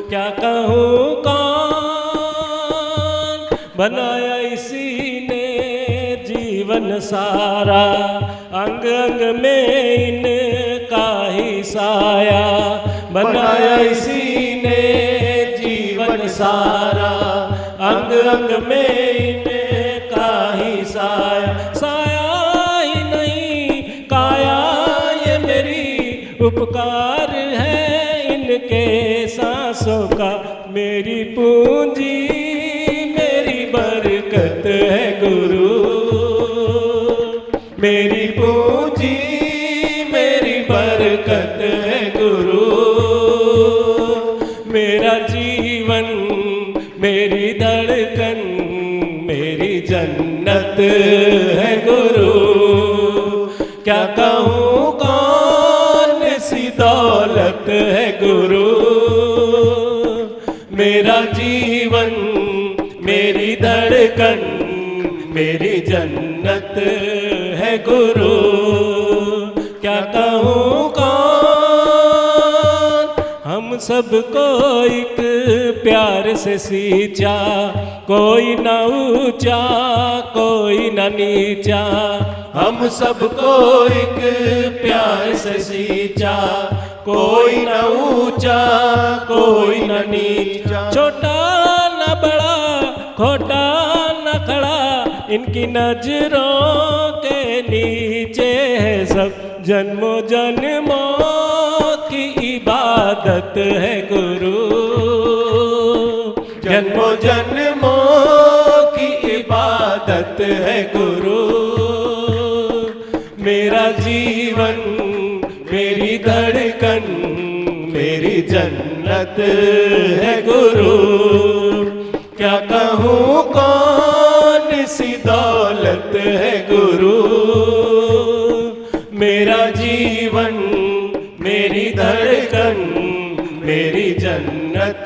क्या कहूँ कौन बनाया इसी ने जीवन सारा, अंग अंग में इनका ही साया। बनाया इसी ने जीवन सारा, अंग अंग में इनका ही साया। साया ही नहीं काया, ये मेरी उपकार है इनके सांसों का। मेरी पूंजी, मेरी बरकत है गुरु, मेरी पूंजी, मेरी बरकत है गुरु। मेरा जीवन, मेरी धड़कन, मेरी जन्नत है गुरु। क्या कहूँ कौन सी दौलत है गुरु, मेरा जीवन, मेरी धड़कन, मेरी जन्नत है गुरु। क्या कहूँ कौन, हम सबको एक प्यार से सींचा, कोई न ऊंचा कोई न नीचा। हम सबको एक प्यार से सींचा, कोई न ऊंचा कोई न नीचा। छोटा न बड़ा, खोटा न खड़ा, इनकी नजरों के नीचे है सब। जन्मों जन्मों की इबादत है गुरु, जन्मों जन्मों की इबादत है गुरु। मेरा जीवन, मेरी धड़कन, मेरी जन्नत है गुरु। क्या कहूँ कौन सी दौलत है गुरु, मेरा जीवन, मेरी धड़कन, मेरी जन्नत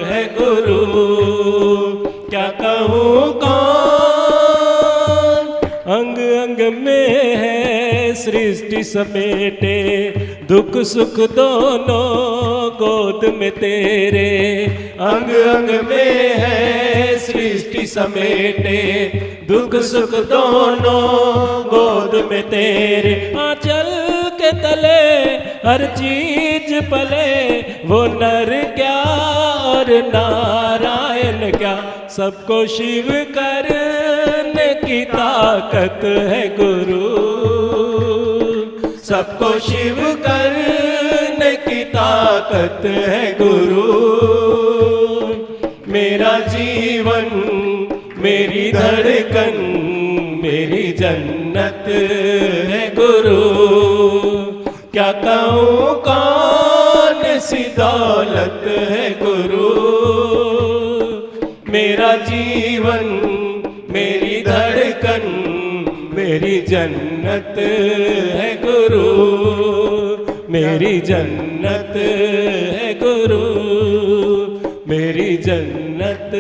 है गुरु। क्या कहूँ कौन, अंग अंग में है सृष्टि समेटे, दुख सुख दोनों गोद में तेरे। अंग अंग में है सृष्टि सृष्टि समेटे, दुख सुख दोनों गोद में तेरे, आंचल के तले हर चीज पले, वो नर क्या और नारायण क्या, सबको शिव करने की ताकत है गुरु, सबको शिव करने की ताकत है गुरु। मेरा जीवन मेरी धड़कन मेरी जन्नत है गुरु, क्या कहूँ कौन सी दौलत है गुरु। मेरा जीवन मेरी धड़कन मेरी जन्नत है गुरु, मेरी जन्नत है गुरु, मेरी जन्नत